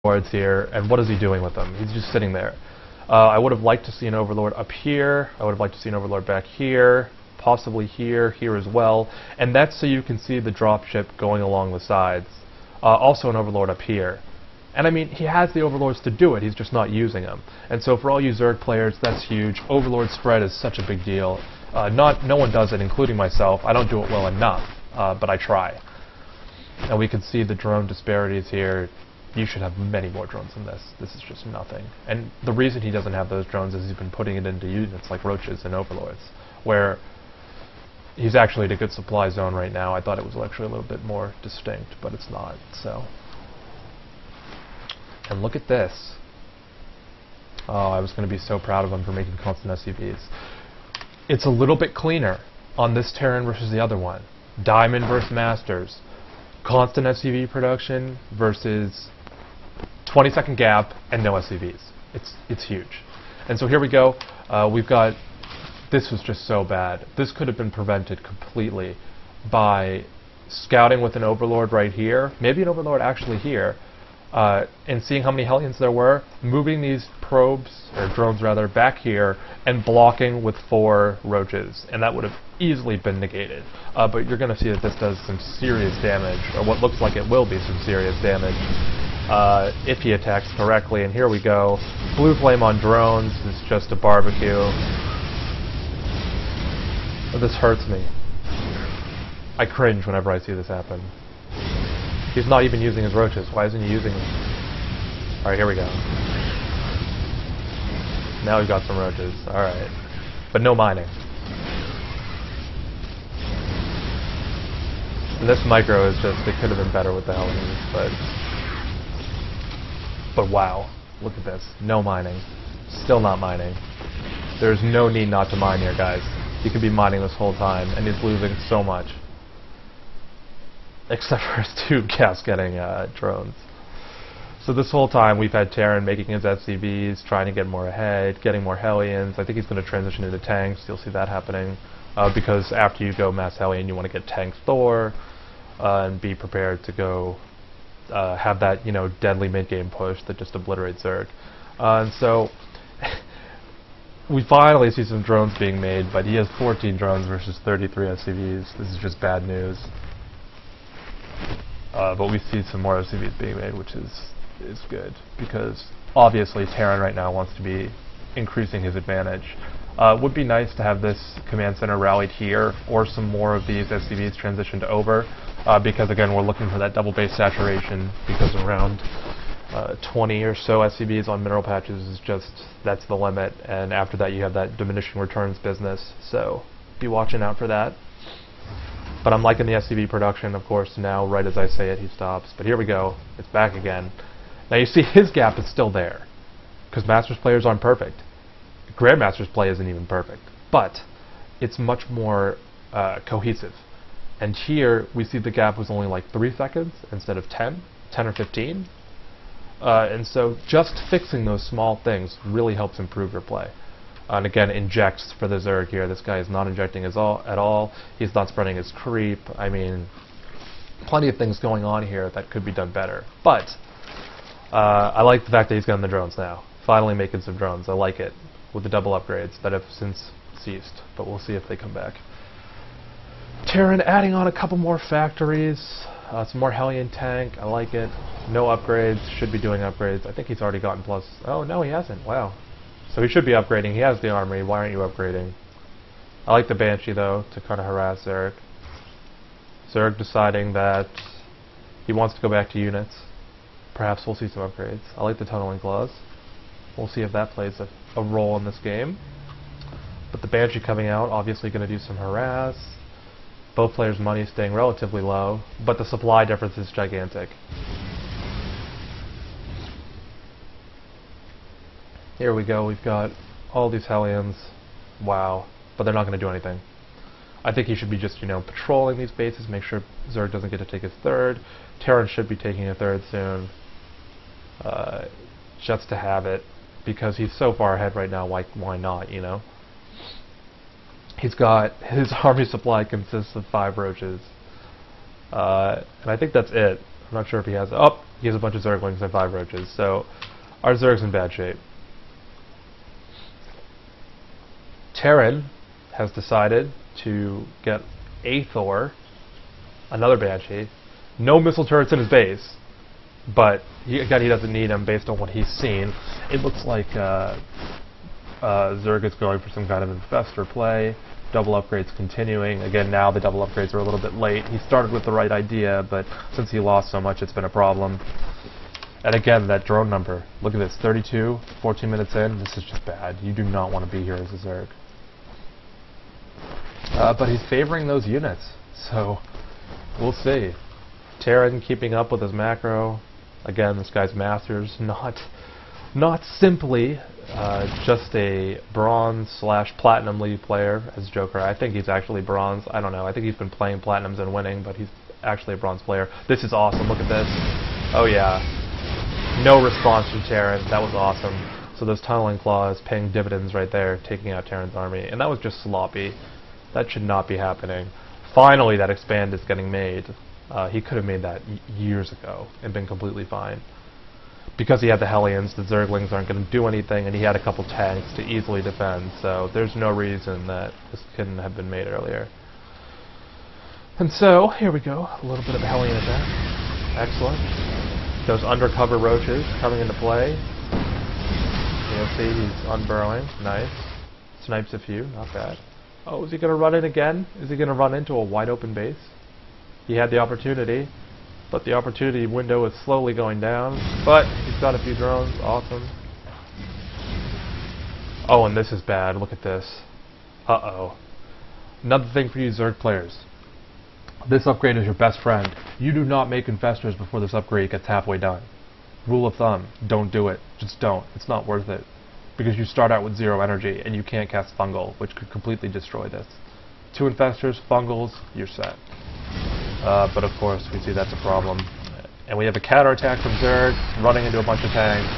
overlords here, and what is he doing with them? He's just sitting there. I would have liked to see an overlord up here. I would have liked to see an overlord back here, possibly here, here as well. And that's so you can see the dropship going along the sides. Also an overlord up here. And I mean, he has the overlords to do it, he's just not using them. And so for all you Zerg players, that's huge. Overlord spread is such a big deal. No one does it, including myself. I don't do it well enough, but I try. And we can see the drone disparities here. You should have many more drones than this. This is just nothing. And the reason he doesn't have those drones is he's been putting it into units like roaches and overlords, where he's actually at a good supply zone right now. I thought it was actually a little bit more distinct, but it's not. So, and look at this. Oh, I was going to be so proud of him for making constant SCVs. It's a little bit cleaner on this Terran versus the other one. Diamond versus Masters. Constant SCV production versus 20-second gap and no SCVs. It's huge. And so here we go. We've got, this was just so bad. This could have been prevented completely by scouting with an overlord right here, maybe an overlord actually here, and seeing how many Hellions there were, moving these probes, or drones rather, back here, and blocking with 4 roaches, and that would have easily been negated. But you're going to see that this does some serious damage, or what looks like it will be some serious damage, if he attacks correctly. And here we go. Blue flame on drones is just a barbecue. Oh, this hurts me. I cringe whenever I see this happen. He's not even using his roaches. Why isn't he using them? Alright, here we go. Now we've got some roaches. Alright. But no mining. And this micro is just, it could have been better with the Hellions, but wow. Look at this. No mining. Still not mining. There's no need not to mine here, guys. He could be mining this whole time, and he's losing so much. Except for his 2 gas-getting drones. So this whole time we've had Terran making his SCVs, trying to get more ahead, getting more Hellions. I think he's going to transition into tanks. You'll see that happening. Because after you go Mass Hellion, you want to get Tank Thor, and be prepared to go have that, you know, deadly mid-game push that just obliterates Zerg. And so we finally see some drones being made, but he has 14 drones versus 33 SCVs. This is just bad news. But we see some more SCVs being made, which is good, because obviously Terran right now wants to be increasing his advantage. Would be nice to have this command center rallied here, or some more of these SCVs transitioned over, because again we're looking for that double base saturation, because around 20 or so SCVs on mineral patches is just, that's the limit, and after that you have that diminishing returns business, so be watching out for that. But I'm liking the SCV production, of course, now. Right as I say it, he stops. But here we go. It's back again. Now you see his gap is still there, because Masters players aren't perfect. Grandmasters play isn't even perfect. But it's much more cohesive. And here, we see the gap was only like 3 seconds instead of 10 or 15. And so just fixing those small things really helps improve your play. And again, injects for the Zerg here. This guy is not injecting at all. He's not spreading his creep. I mean, plenty of things going on here that could be done better. But I like the fact that he's gotten the drones now. Finally making some drones. I like it. With the double upgrades that have since ceased. But we'll see if they come back. Terran adding on a couple more factories. Some more Hellion tank. I like it. No upgrades. Should be doing upgrades. I think he's already gotten plus. Oh, no, he hasn't. Wow. So he should be upgrading. He has the armory. Why aren't you upgrading? I like the Banshee, though, to kind of harass Zerg. Zerg deciding that he wants to go back to units. Perhaps we'll see some upgrades. I like the Tunneling Claws. We'll see if that plays a role in this game. But the Banshee coming out, obviously going to do some harass. Both players' money staying relatively low, but the supply difference is gigantic. Here we go, we've got all these Hellions. Wow. But they're not going to do anything. I think he should be just, you know, patrolling these bases, make sure Zerg doesn't get to take his third. Terran should be taking a third soon. Just to have it, because he's so far ahead right now, why not, you know? He's got, his army supply consists of 5 roaches. And I think that's it. I'm not sure if he has, oh, He has a bunch of Zerglings and 5 roaches, so our Zerg's in bad shape. Terran has decided to get a Thor, another Banshee. No missile turrets in his base, but again, he doesn't need them based on what he's seen. It looks like Zerg is going for some kind of infestor play. Double upgrades continuing. Again, now the double upgrades are a little bit late. He started with the right idea, but since he lost so much, it's been a problem. And again, that drone number. Look at this, 32, 14 minutes in. This is just bad. You do not want to be here as a Zerg. But he's favoring those units, so we'll see. Terran keeping up with his macro. Again, this guy's Masters, not simply just a bronze/platinum league player as Joker. I think he's actually bronze. I don't know. I think he's been playing platinums and winning, but he's actually a bronze player. This is awesome. Look at this. Oh yeah. No response from Terran. That was awesome. So those tunneling claws paying dividends right there, taking out Terran's army. And that was just sloppy. That should not be happening. Finally, that expand is getting made. He could have made that years ago and been completely fine. Because he had the Hellions, the Zerglings aren't going to do anything, and he had a couple tanks to easily defend, so there's no reason that this couldn't have been made earlier. And so, here we go, a little bit of a Hellion attack. Excellent. Those undercover roaches coming into play. You'll see he's unburrowing. Nice. Snipes a few, not bad. Oh, is he going to run in again? Is he going to run into a wide open base? He had the opportunity, but the opportunity window is slowly going down. But he's got a few drones. Awesome. Oh, and this is bad. Look at this. Uh-oh. Another thing for you Zerg players. This upgrade is your best friend. You do not make infestors before this upgrade gets halfway done. Rule of thumb, don't do it. Just don't. It's not worth it. Because you start out with 0 energy, and you can't cast Fungal, which could completely destroy this. 2 infestors, Fungals, you're set. But of course, we see that's a problem. And we have a counterattack from Zerg, running into a bunch of tanks.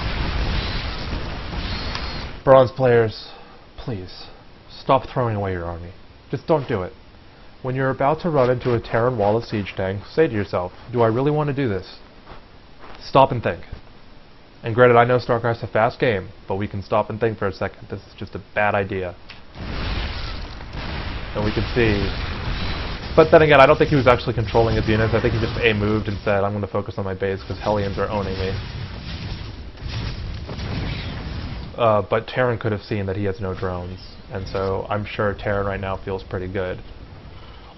Bronze players, please, stop throwing away your army. Just don't do it. When you're about to run into a Terran wall of siege tanks, say to yourself, do I really want to do this? Stop and think. And granted, I know StarCraft's a fast game, but we can stop and think for a second. This is just a bad idea. And we can see... But then again, I don't think he was actually controlling his units. I think he just A-moved and said, I'm going to focus on my base because Hellions are owning me. But Terran could have seen that he has no drones. And so I'm sure Terran right now feels pretty good.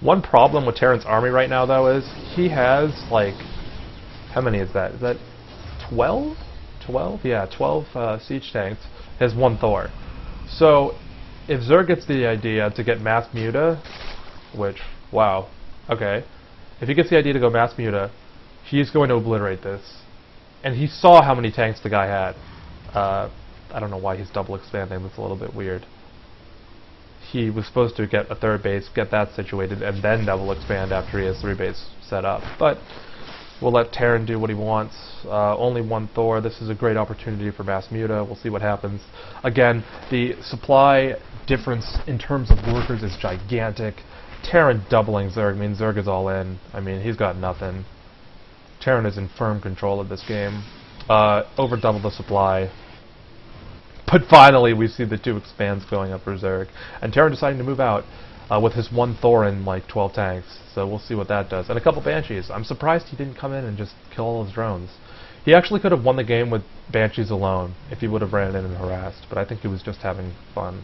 One problem with Terran's army right now, though, is he has, like... How many is that? Is that 12? 12? Yeah, 12 siege tanks. He has 1 Thor. So, if Zerg gets the idea to get mass muta, which, wow, okay. If he gets the idea to go mass muta, he's going to obliterate this. And he saw how many tanks the guy had. I don't know why he's double expanding, that's a little bit weird. He was supposed to get a 3rd base, get that situated, and then double expand after he has 3 base set up. But we'll let Terran do what he wants. Only 1 Thor. This is a great opportunity for mass muta. We'll see what happens. Again, the supply difference in terms of workers is gigantic. Terran doubling Zerg means Zerg is all in. I mean, he's got nothing. Terran is in firm control of this game. Over double the supply. But finally, we see the 2 expands going up for Zerg. And Terran deciding to move out with his 1 Thor and like 12 tanks. So we'll see what that does. And a couple Banshees. I'm surprised he didn't come in and just kill all his drones. He actually could have won the game with Banshees alone if he would have ran in and harassed. But I think he was just having fun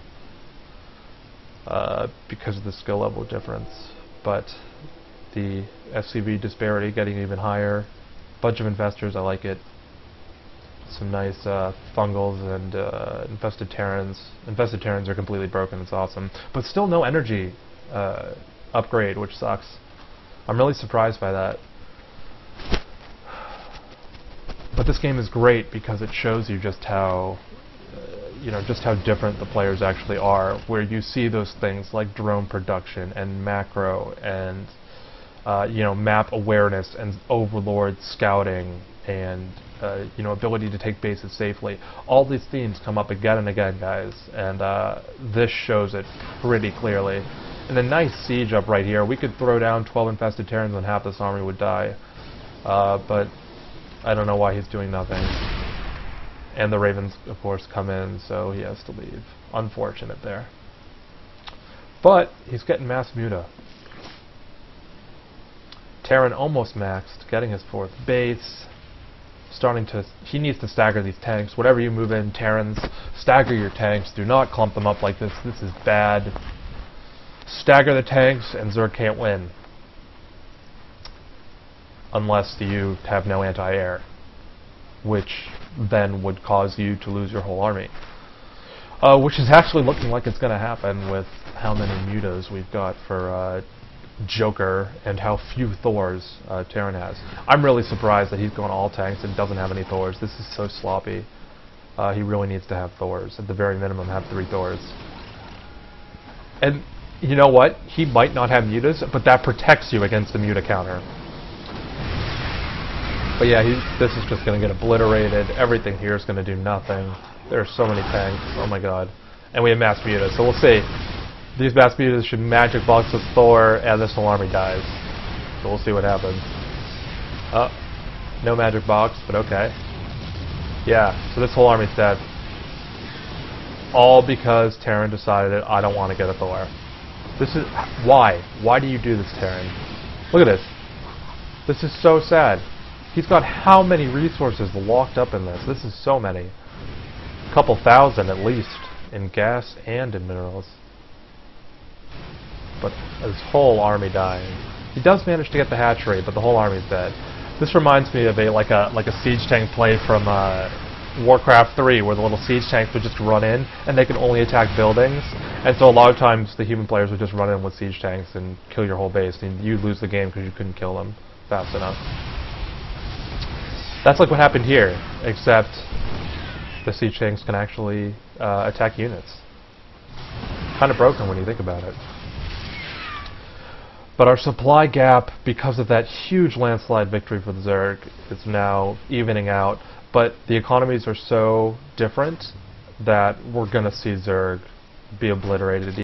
because of the skill level difference. But the SCV disparity getting even higher. Bunch of infestors, I like it. Some nice fungals and infested Terrans. Infested Terrans are completely broken, it's awesome. But still no energy upgrade, which sucks. I'm really surprised by that. But this game is great because it shows you just how just how different the players actually are, where you see those things like drone production and macro and map awareness and overlord scouting and ability to take bases safely. All these themes come up again and again, guys, and this shows it pretty clearly. And a nice siege up right here. We could throw down 12 infested Terrans and half this army would die. But I don't know why he's doing nothing. And the Ravens, of course, come in, so he has to leave. Unfortunate there. But he's getting mass muta. Terran almost maxed, getting his 4th base. He needs to stagger these tanks. Whatever you move in, Terrans, stagger your tanks. Do not clump them up like this. This is bad. Stagger the tanks, and Zerg can't win. Unless you have no anti-air, which then would cause you to lose your whole army. Which is actually looking like it's going to happen with how many mutas we've got for Joker and how few Thors Terran has. I'm really surprised that he's going all tanks and doesn't have any Thors. This is so sloppy. He really needs to have Thors. At the very minimum, have 3 Thors. And you know what? He might not have mutas, but that protects you against the muta counter. But yeah, this is just going to get obliterated. Everything here is going to do nothing. There are so many tanks. Oh my god. And we have mass mutas, so we'll see. These mass mutas should magic box with Thor, and this whole army dies. So we'll see what happens. No magic box, but okay. Yeah, so this whole army's dead. All because Terran decided, I don't want to get a Thor. This is... Why? Why do you do this, Terran? Look at this. This is so sad. He's got how many resources locked up in this? This is so many. A couple thousand at least in gas and in minerals. But his whole army dying. He does manage to get the hatchery, but the whole army's dead. This reminds me of like a siege tank play from Warcraft 3, where the little siege tanks would just run in and they can only attack buildings. And so a lot of times the human players would just run in with siege tanks and kill your whole base, and you'd lose the game because you couldn't kill them fast enough. That's like what happened here, except the siege tanks can actually attack units. Kind of broken when you think about it. But our supply gap, because of that huge landslide victory for the Zerg, is now evening out. But the economies are so different that we're going to see Zerg be obliterated.